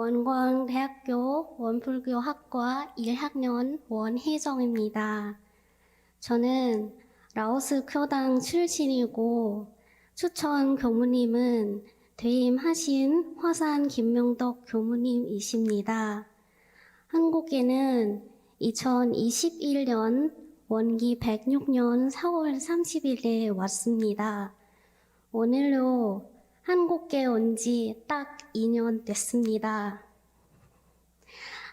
원광대학교 원불교학과 1학년 원혜정입니다. 저는 라오스 교당 출신이고 추천 교무님은 퇴임하신 화산 김명덕 교무님이십니다. 한국에는 2021년 원기 106년 4월 30일에 왔습니다. 오늘로 한국에 온 지 딱 2년 됐습니다.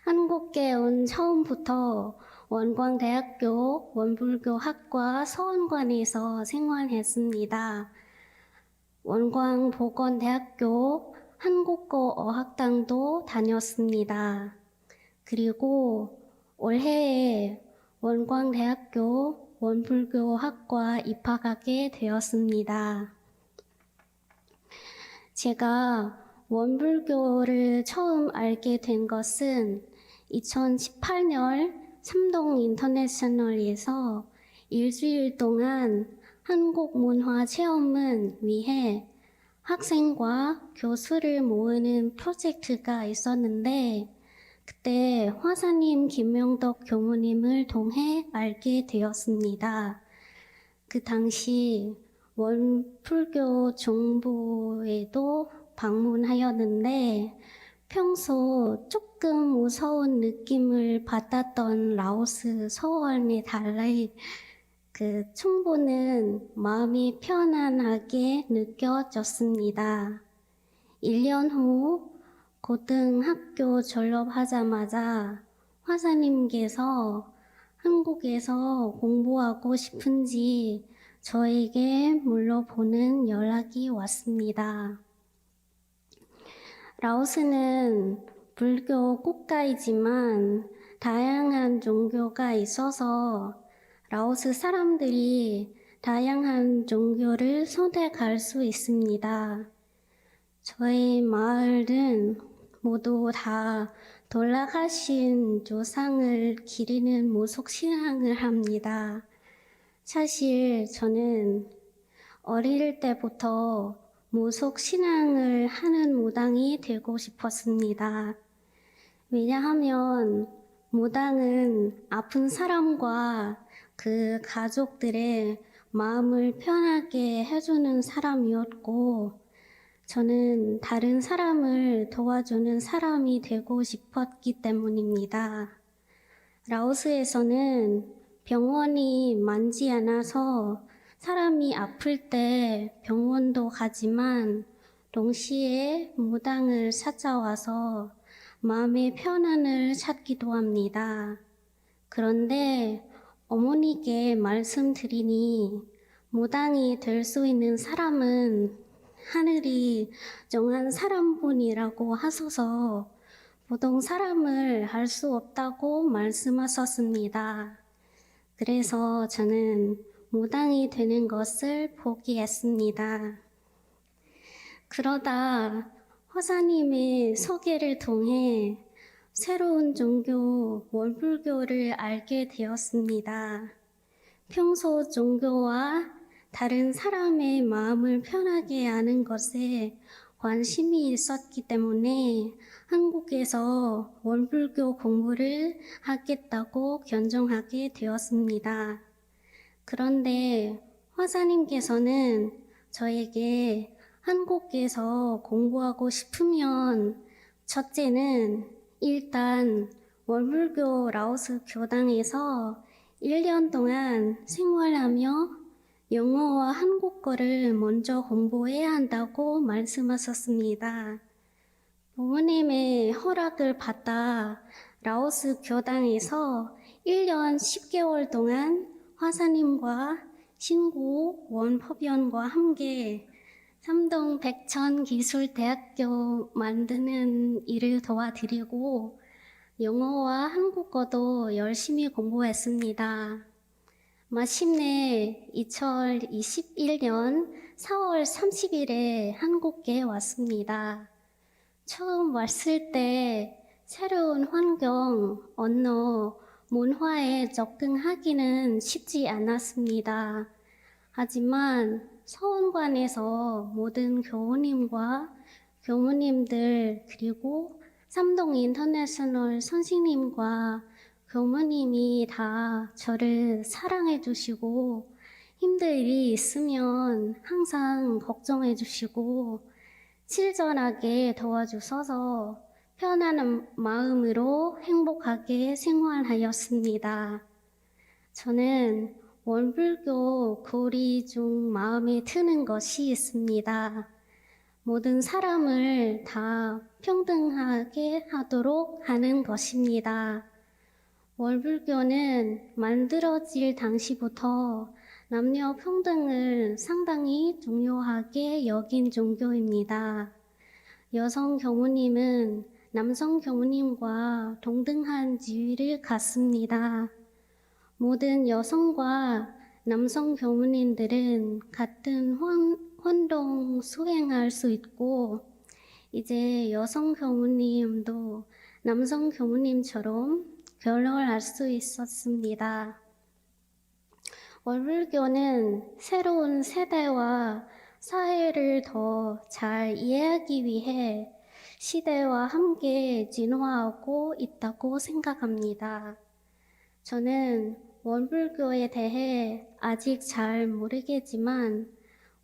한국에 온 처음부터 원광대학교 원불교학과 서원관에서 생활했습니다. 원광보건대학교 한국어 어학당도 다녔습니다. 그리고 올해에 원광대학교 원불교학과 입학하게 되었습니다. 제가 원불교를 처음 알게 된 것은 2018년 삼동 인터내셔널에서 일주일 동안 한국 문화 체험을 위해 학생과 교수를 모으는 프로젝트가 있었는데 그때 화사님 김명덕 교무님을 통해 알게 되었습니다. 그 당시 원불교 정보에도 방문하였는데 평소 조금 무서운 느낌을 받았던 라오스 서원에 달리 그 정보는 마음이 편안하게 느껴졌습니다. 1년 후 고등학교 졸업하자마자 화사님께서 한국에서 공부하고 싶은지 저에게 물어보는 연락이 왔습니다. 라오스는 불교 국가이지만 다양한 종교가 있어서 라오스 사람들이 다양한 종교를 선택할 수 있습니다. 저희 마을은 모두 다 돌아가신 조상을 기리는 무속신앙을 합니다. 사실 저는 어릴 때부터 무속신앙을 하는 무당이 되고 싶었습니다. 왜냐하면 무당은 아픈 사람과 그 가족들의 마음을 편하게 해주는 사람이었고 저는 다른 사람을 도와주는 사람이 되고 싶었기 때문입니다. 라오스에서는 병원이 많지 않아서 사람이 아플 때 병원도 가지만 동시에 무당을 찾아와서 마음의 편안을 찾기도 합니다. 그런데 어머니께 말씀드리니 무당이 될 수 있는 사람은 하늘이 정한 사람뿐이라고 하셔서 보통 사람을 할 수 없다고 말씀하셨습니다. 그래서 저는 무당이 되는 것을 포기했습니다. 그러다 화사님의 소개를 통해 새로운 종교 원불교를 알게 되었습니다. 평소 종교와 다른 사람의 마음을 편하게 아는 것에 관심이 있었기 때문에 한국에서 원불교 공부를 하겠다고 결정하게 되었습니다. 그런데 화사님께서는 저에게 한국에서 공부하고 싶으면 첫째는 일단 원불교 라오스 교당에서 1년 동안 생활하며 영어와 한국어를 먼저 공부해야 한다고 말씀하셨습니다. 부모님의 허락을 받아 라오스 교당에서 1년 10개월 동안 화사님과 신구 원법연과 함께 삼동 백천기술대학교 만드는 일을 도와드리고 영어와 한국어도 열심히 공부했습니다. 마침내 2021년 4월 30일에 한국에 왔습니다. 처음 왔을 때 새로운 환경, 언어, 문화에 적응하기는 쉽지 않았습니다. 하지만 서원관에서 모든 교우님과 교무님들 그리고 삼동 인터내셔널 선생님과 교무님이 다 저를 사랑해 주시고 힘든 일이 있으면 항상 걱정해 주시고 친절하게 도와주셔서 편안한 마음으로 행복하게 생활하였습니다. 저는 원불교 교리 중 마음에 드는 것이 있습니다. 모든 사람을 다 평등하게 하도록 하는 것입니다. 원불교는 만들어질 당시부터 남녀 평등을 상당히 중요하게 여긴 종교입니다. 여성 교무님은 남성 교무님과 동등한 지위를 갖습니다. 모든 여성과 남성 교무님들은 같은 활동 수행할 수 있고 이제 여성 교무님도 남성 교무님처럼 결혼할 수 있었습니다. 원불교는 새로운 세대와 사회를 더 잘 이해하기 위해 시대와 함께 진화하고 있다고 생각합니다. 저는 원불교에 대해 아직 잘 모르겠지만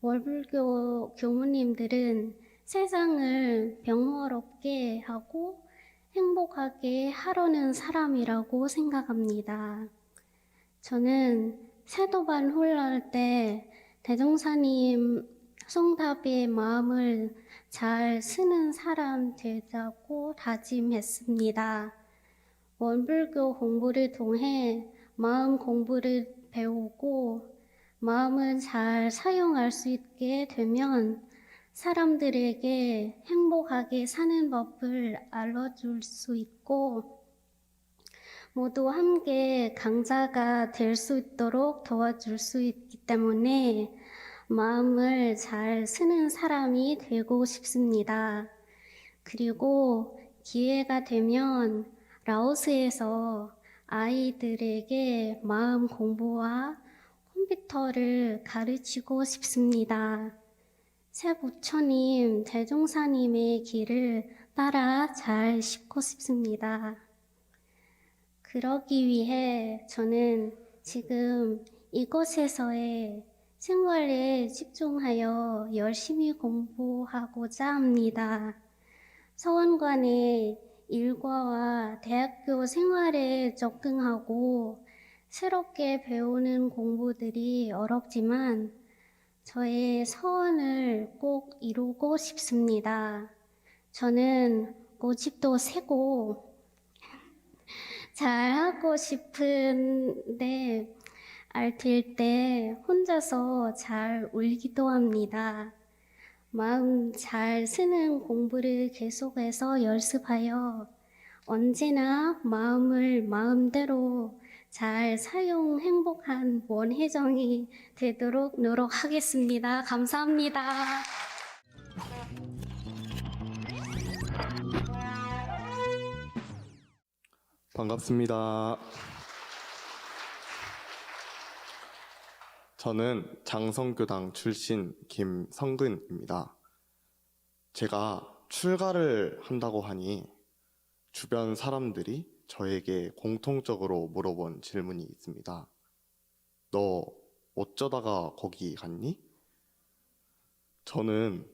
원불교 교무님들은 세상을 평화롭게 하고 행복하게 하려는 사람이라고 생각합니다. 저는 세도반 홀라할 때 대종사님 성답의 마음을 잘 쓰는 사람 되자고 다짐했습니다. 원불교 공부를 통해 마음 공부를 배우고 마음을 잘 사용할 수 있게 되면 사람들에게 행복하게 사는 법을 알려줄 수 있고 모두 함께 강자가 될 수 있도록 도와줄 수 있기 때문에 마음을 잘 쓰는 사람이 되고 싶습니다. 그리고 기회가 되면 라오스에서 아이들에게 마음 공부와 컴퓨터를 가르치고 싶습니다. 새 부처님, 대종사님의 길을 따라 잘 싣고 싶습니다. 그러기 위해 저는 지금 이곳에서의 생활에 집중하여 열심히 공부하고자 합니다. 서원관의 일과와 대학교 생활에 적응하고 새롭게 배우는 공부들이 어렵지만 저의 소원을 꼭 이루고 싶습니다. 저는 고집도 세고 잘하고 싶은데 알뜰 때 혼자서 잘 울기도 합니다. 마음 잘 쓰는 공부를 계속해서 연습하여 언제나 마음을 마음대로 잘 사용 행복한 원혜정이 되도록 노력하겠습니다. 감사합니다. 반갑습니다. 저는 장성교당 출신 김성근입니다. 제가 출가를 한다고 하니 주변 사람들이 저에게 공통적으로 물어본 질문이 있습니다. 너 어쩌다가 거기 갔니? 저는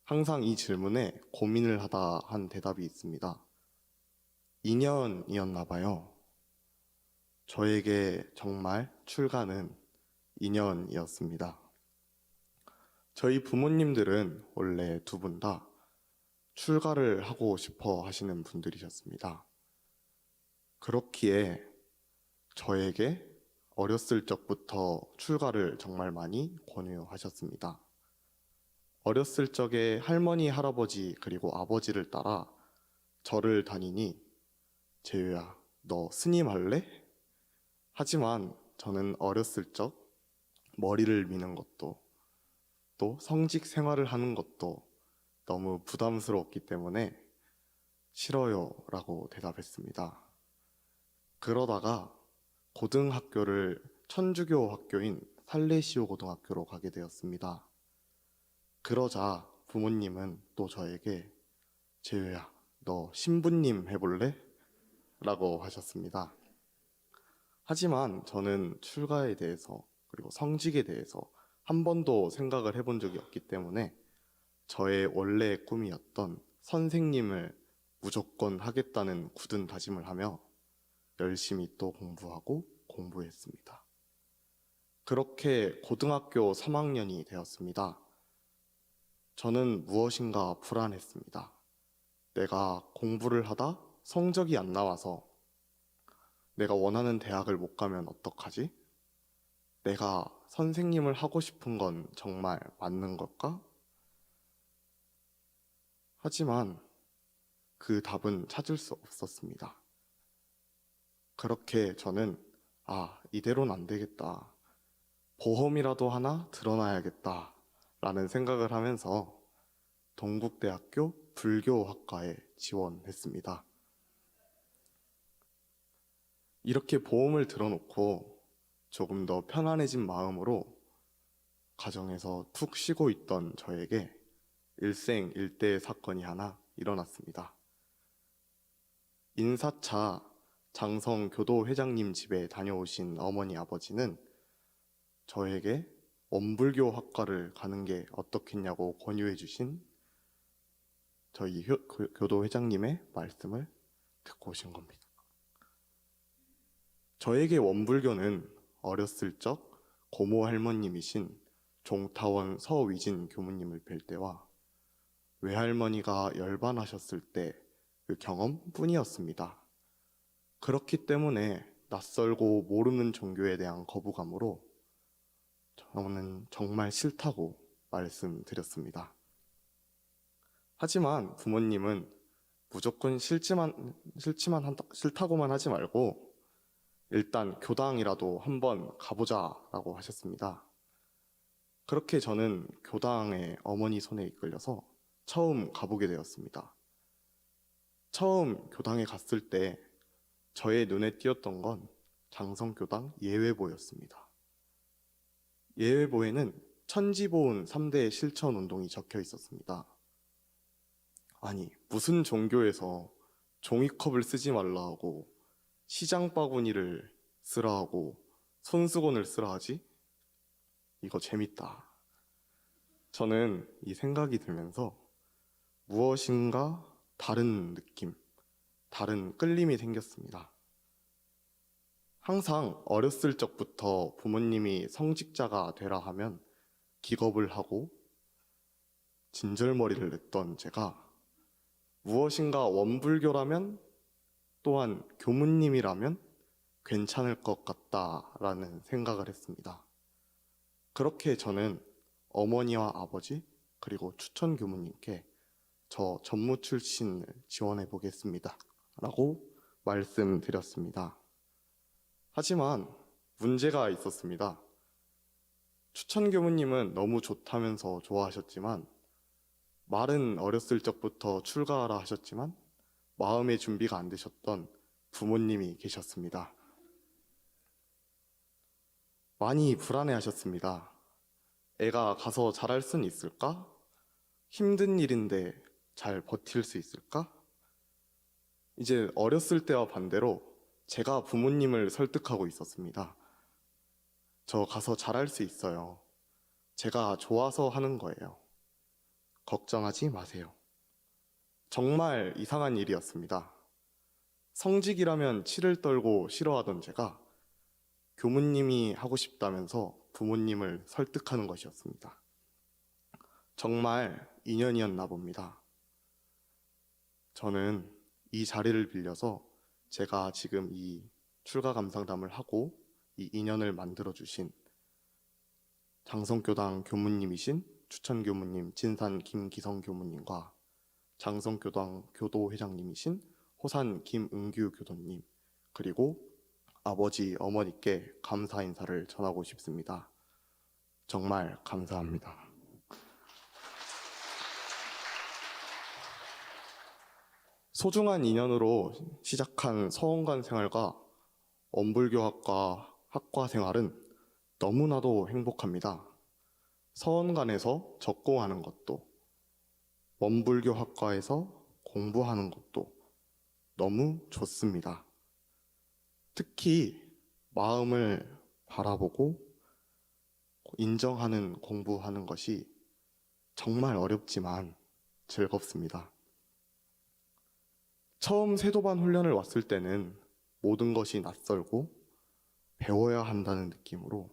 항상 이 질문에 고민을 하다 한 대답이 있습니다. 인연이었나 봐요. 저에게 정말 출가는 인연이었습니다. 저희 부모님들은 원래 두 분 다 출가를 하고 싶어 하시는 분들이셨습니다. 그렇기에 저에게 어렸을 적부터 출가를 정말 많이 권유하셨습니다. 어렸을 적에 할머니, 할아버지 그리고 아버지를 따라 절을 다니니 재유야, 너 스님 할래? 하지만 저는 어렸을 적 머리를 미는 것도 또 성직 생활을 하는 것도 너무 부담스러웠기 때문에 싫어요 라고 대답했습니다. 그러다가 고등학교를 천주교 학교인 살레시오 고등학교로 가게 되었습니다. 그러자 부모님은 또 저에게 재유야, 너 신부님 해볼래? 라고 하셨습니다. 하지만 저는 출가에 대해서 그리고 성직에 대해서 한 번도 생각을 해본 적이 없기 때문에 저의 원래의 꿈이었던 선생님을 무조건 하겠다는 굳은 다짐을 하며 열심히 또 공부하고 공부했습니다. 그렇게 고등학교 3학년이 되었습니다. 저는 무엇인가 불안했습니다. 내가 공부를 하다 성적이 안 나와서 내가 원하는 대학을 못 가면 어떡하지? 내가 선생님을 하고 싶은 건 정말 맞는 걸까? 하지만 그 답은 찾을 수 없었습니다. 그렇게 저는 이대로는 안 되겠다. 보험이라도 하나 들어놔야겠다. 라는 생각을 하면서 동국대학교 불교학과에 지원했습니다. 이렇게 보험을 들어놓고 조금 더 편안해진 마음으로 가정에서 툭 쉬고 있던 저에게 일생일대의 사건이 하나 일어났습니다. 인사차 장성 교도회장님 집에 다녀오신 어머니 아버지는 저에게 원불교 학과를 가는 게 어떻겠냐고 권유해 주신 저희 교도회장님의 말씀을 듣고 오신 겁니다. 저에게 원불교는 어렸을 적 고모 할머님이신 종타원 서위진 교무님을 뵐 때와 외할머니가 열반하셨을 때 그 경험뿐이었습니다. 그렇기 때문에 낯설고 모르는 종교에 대한 거부감으로 저는 정말 싫다고 말씀드렸습니다. 하지만 부모님은 무조건 싫다고만 하지 말고 일단 교당이라도 한번 가보자라고 하셨습니다. 그렇게 저는 교당의 어머니 손에 이끌려서 처음 가보게 되었습니다. 처음 교당에 갔을 때 저의 눈에 띄었던 건 장성교당 예외보였습니다. 예외보에는 천지보은 3대 실천운동이 적혀 있었습니다. 아니, 무슨 종교에서 종이컵을 쓰지 말라 하고 시장 바구니를 쓰라 하고 손수건을 쓰라 하지? 이거 재밌다. 저는 이 생각이 들면서 무엇인가 다른 느낌, 다른 끌림이 생겼습니다. 항상 어렸을 적부터 부모님이 성직자가 되라 하면 기겁을 하고 진절머리를 냈던 제가 무엇인가 원불교라면 또한 교무님이라면 괜찮을 것 같다라는 생각을 했습니다. 그렇게 저는 어머니와 아버지 그리고 추천 교무님께 저 전무 출신을 지원해 보겠습니다. 라고 말씀드렸습니다. 하지만 문제가 있었습니다. 추천 교무님은 너무 좋다면서 좋아하셨지만 말은 어렸을 적부터 출가하라 하셨지만 마음의 준비가 안 되셨던 부모님이 계셨습니다. 많이 불안해 하셨습니다. 애가 가서 잘할 순 있을까? 힘든 일인데 잘 버틸 수 있을까? 이제 어렸을 때와 반대로 제가 부모님을 설득하고 있었습니다. 저 가서 잘할 수 있어요. 제가 좋아서 하는 거예요. 걱정하지 마세요. 정말 이상한 일이었습니다. 성직이라면 치를 떨고 싫어하던 제가 교무님이 하고 싶다면서 부모님을 설득하는 것이었습니다. 정말 인연이었나 봅니다. 저는 이 자리를 빌려서 제가 지금 이 출가 감상담을 하고 이 인연을 만들어주신 장성교당 교무님이신 추천 교무님 진산 김기성 교무님과 장성교당 교도회장님이신 호산 김은규 교도님 그리고 아버지 어머니께 감사 인사를 전하고 싶습니다. 정말 감사합니다. 소중한 인연으로 시작한 서원관 생활과 원불교학과 학과 생활은 너무나도 행복합니다. 서원관에서 적공하는 것도, 원불교학과에서 공부하는 것도 너무 좋습니다. 특히 마음을 바라보고 인정하는 공부하는 것이 정말 어렵지만 즐겁습니다. 처음 세도반 훈련을 왔을 때는 모든 것이 낯설고 배워야 한다는 느낌으로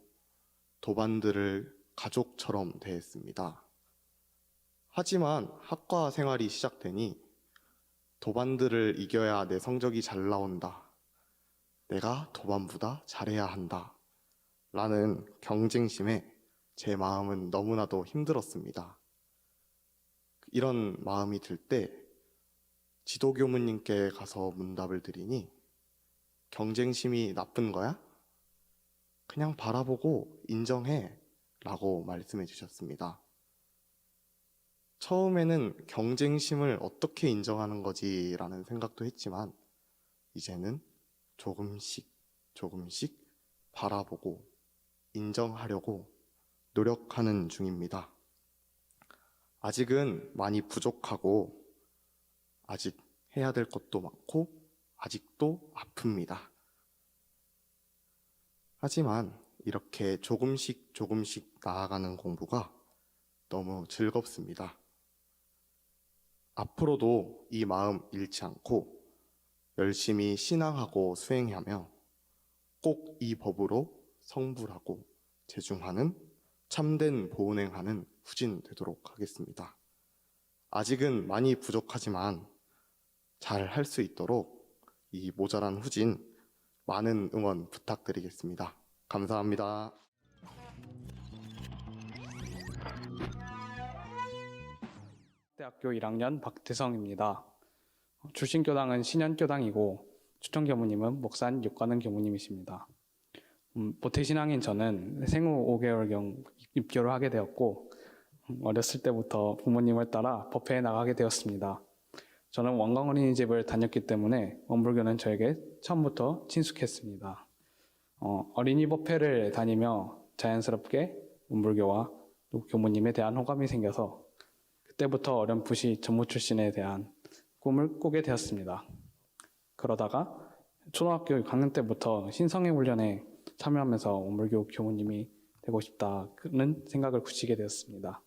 도반들을 가족처럼 대했습니다. 하지만 학과 생활이 시작되니 도반들을 이겨야 내 성적이 잘 나온다. 내가 도반보다 잘해야 한다. 라는 경쟁심에 제 마음은 너무나도 힘들었습니다. 이런 마음이 들 때 지도교무님께 가서 문답을 드리니 경쟁심이 나쁜 거야? 그냥 바라보고 인정해 라고 말씀해 주셨습니다. 처음에는 경쟁심을 어떻게 인정하는 거지 라는 생각도 했지만 이제는 조금씩 바라보고 인정하려고 노력하는 중입니다. 아직은 많이 부족하고 아직 해야 될 것도 많고 아직도 아픕니다. 하지만 이렇게 조금씩 나아가는 공부가 너무 즐겁습니다. 앞으로도 이 마음 잃지 않고 열심히 신앙하고 수행하며 꼭 이 법으로 성불하고 제중하는 참된 보은행하는 후진 되도록 하겠습니다. 아직은 많이 부족하지만 잘 할 수 있도록 이 모자란 후진 많은 응원 부탁드리겠습니다. 감사합니다. 대학교 1학년 박태성입니다. 출신교당은 신현교당이고 추천교무님은 목산 육관은 교무님이십니다. 모태신앙인 저는 생후 5개월경 입교를 하게 되었고 어렸을 때부터 부모님을 따라 법회에 나가게 되었습니다. 저는 원광 어린이집을 다녔기 때문에 원불교는 저에게 처음부터 친숙했습니다. 어린이 법회를 다니며 자연스럽게 원불교와 또 교무님에 대한 호감이 생겨서 그때부터 어렴풋이 전무 출신에 대한 꿈을 꾸게 되었습니다. 그러다가 초등학교 6학년 때부터 신성의 훈련에 참여하면서 원불교 교무님이 되고 싶다는 생각을 굳히게 되었습니다.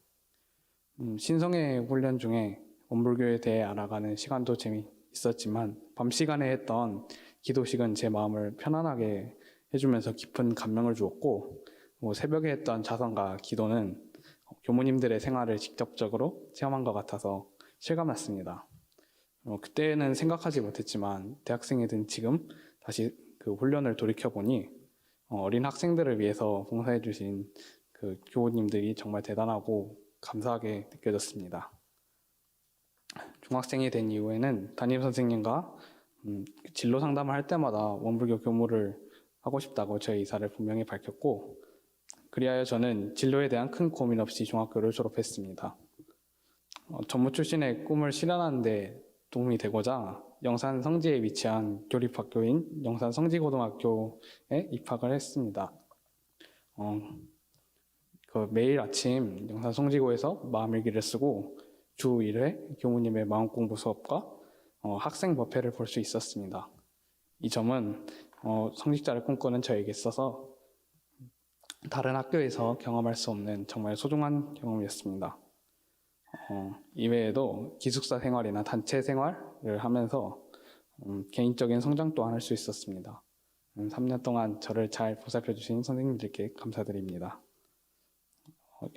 신성의 훈련 중에 원불교에 대해 알아가는 시간도 재미있었지만 밤 시간에 했던 기도식은 제 마음을 편안하게 해주면서 깊은 감명을 주었고 새벽에 했던 자선과 기도는 교무님들의 생활을 직접적으로 체험한 것 같아서 실감났습니다. 그때는 생각하지 못했지만 대학생이 된 지금 다시 그 훈련을 돌이켜보니 어린 학생들을 위해서 봉사해 주신 그 교우님들이 정말 대단하고 감사하게 느껴졌습니다. 중학생이 된 이후에는 담임선생님과 진로 상담을 할 때마다 원불교 교무를 하고 싶다고 저의 의사를 분명히 밝혔고 그리하여 저는 진로에 대한 큰 고민 없이 중학교를 졸업했습니다. 전무 출신의 꿈을 실현하는 데 도움이 되고자 영산 성지에 위치한 교립학교인 영산 성지고등학교에 입학을 했습니다. 매일 아침 영산 성지고에서 마음일기를 쓰고 주 1회 교무님의 마음공부 수업과 학생 법회를 볼 수 있었습니다. 이 점은 성직자를 꿈꾸는 저에게 있어서 다른 학교에서 경험할 수 없는 정말 소중한 경험이었습니다. 이외에도 기숙사 생활이나 단체 생활을 하면서 개인적인 성장 또한 할 수 있었습니다. 3년 동안 저를 잘 보살펴 주신 선생님들께 감사드립니다.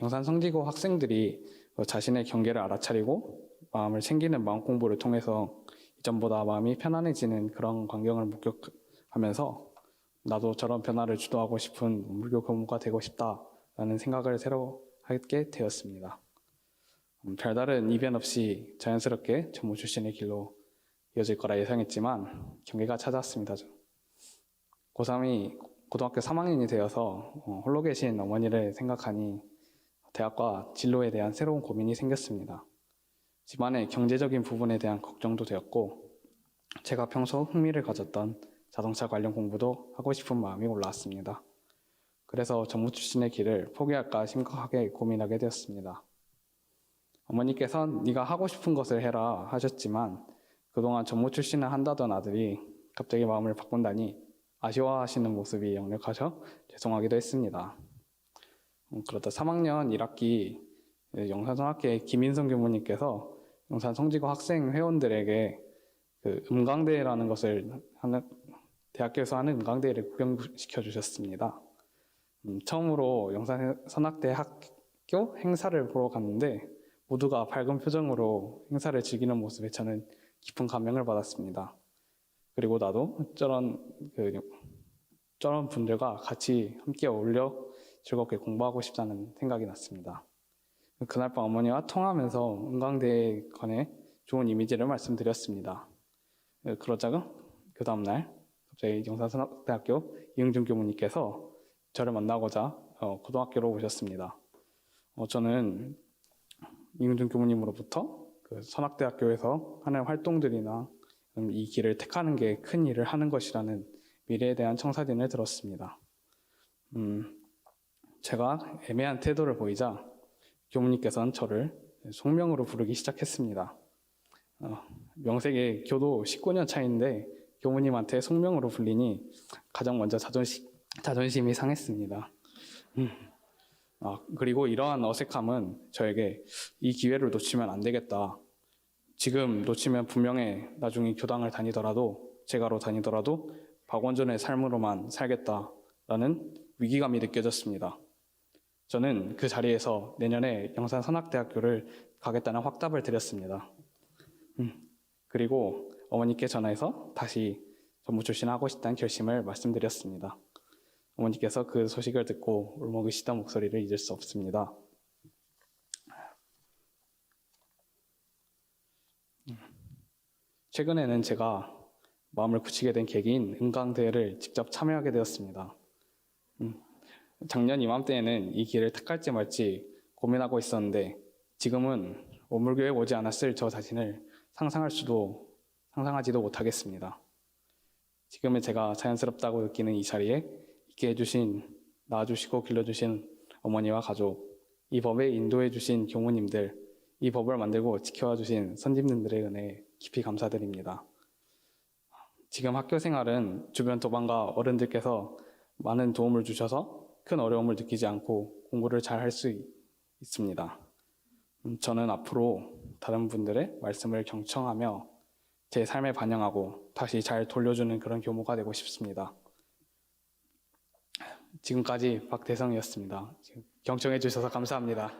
영산 성지고 학생들이 자신의 경계를 알아차리고 마음을 챙기는 마음 공부를 통해서 이전보다 마음이 편안해지는 그런 광경을 목격하면서 나도 저런 변화를 주도하고 싶은 원불교 교무가 되고 싶다라는 생각을 새로 하게 되었습니다. 별다른 이변 없이 자연스럽게 전무 출신의 길로 이어질 거라 예상했지만 경계가 찾아왔습니다. 고3이 고등학교 3학년이 되어서 홀로 계신 어머니를 생각하니 대학과 진로에 대한 새로운 고민이 생겼습니다. 집안의 경제적인 부분에 대한 걱정도 되었고 제가 평소 흥미를 가졌던 자동차 관련 공부도 하고 싶은 마음이 올라왔습니다. 그래서 전무 출신의 길을 포기할까 심각하게 고민하게 되었습니다. 어머니께서는 네가 하고 싶은 것을 해라 하셨지만 그동안 전무 출신을 한다던 아들이 갑자기 마음을 바꾼다니 아쉬워하시는 모습이 역력하셔 죄송하기도 했습니다. 그러다 3학년 1학기 영산성악회 김인성 교무님께서 영산 성지고 학생 회원들에게 그 음강대회라는 것을 하는 대학교에서 하는 음강대회를 구경시켜 주셨습니다. 처음으로 영산선악대 학교 행사를 보러 갔는데 모두가 밝은 표정으로 행사를 즐기는 모습에 저는 깊은 감명을 받았습니다. 그리고 나도 저런 분들과 같이 함께 어울려 즐겁게 공부하고 싶다는 생각이 났습니다. 그날 밤 어머니와 통하면서 음강대에 관해 좋은 이미지를 말씀드렸습니다. 그러자가 그 다음날 갑자기 영산선악대학교 이응준 교무님께서 저를 만나고자 고등학교로 오셨습니다. 저는 이응준 교무님으로부터 그 선악대학교에서 하는 활동들이나 이 길을 택하는 게 큰 일을 하는 것이라는 미래에 대한 청사진을 들었습니다. 제가 애매한 태도를 보이자 교무님께서는 저를 송명으로 부르기 시작했습니다. 명색의 교도 19년 차인데 교무님한테 송명으로 불리니 가장 먼저 자존심이 상했습니다. 그리고 이러한 어색함은 저에게 이 기회를 놓치면 안 되겠다. 지금 놓치면 분명히 나중에 교당을 다니더라도 제가로 다니더라도 박원준의 삶으로만 살겠다라는 위기감이 느껴졌습니다. 저는 그 자리에서 내년에 영산선악대학교를 가겠다는 확답을 드렸습니다. 그리고 어머니께 전화해서 다시 전무 출신하고 싶다는 결심을 말씀드렸습니다. 어머니께서 그 소식을 듣고 울먹이시던 목소리를 잊을 수 없습니다. 최근에는 제가 마음을 굳히게 된 계기인 음강대회를 직접 참여하게 되었습니다. 작년 이맘때에는 이 길을 택할지 말지 고민하고 있었는데 지금은 오물교에 오지 않았을 저 자신을 상상하지도 못하겠습니다. 지금은 제가 자연스럽다고 느끼는 이 자리에 있게 해주신, 낳아주시고 길러주신 어머니와 가족, 이 법에 인도해주신 교무님들, 이 법을 만들고 지켜와주신 선집님들의 은혜에 깊이 감사드립니다. 지금 학교 생활은 주변 도반과 어른들께서 많은 도움을 주셔서 큰 어려움을 느끼지 않고 공부를 잘 할 수 있습니다. 저는 앞으로 다른 분들의 말씀을 경청하며 제 삶에 반영하고 다시 잘 돌려주는 그런 교무가 되고 싶습니다. 지금까지 박대성이었습니다. 경청해 주셔서 감사합니다.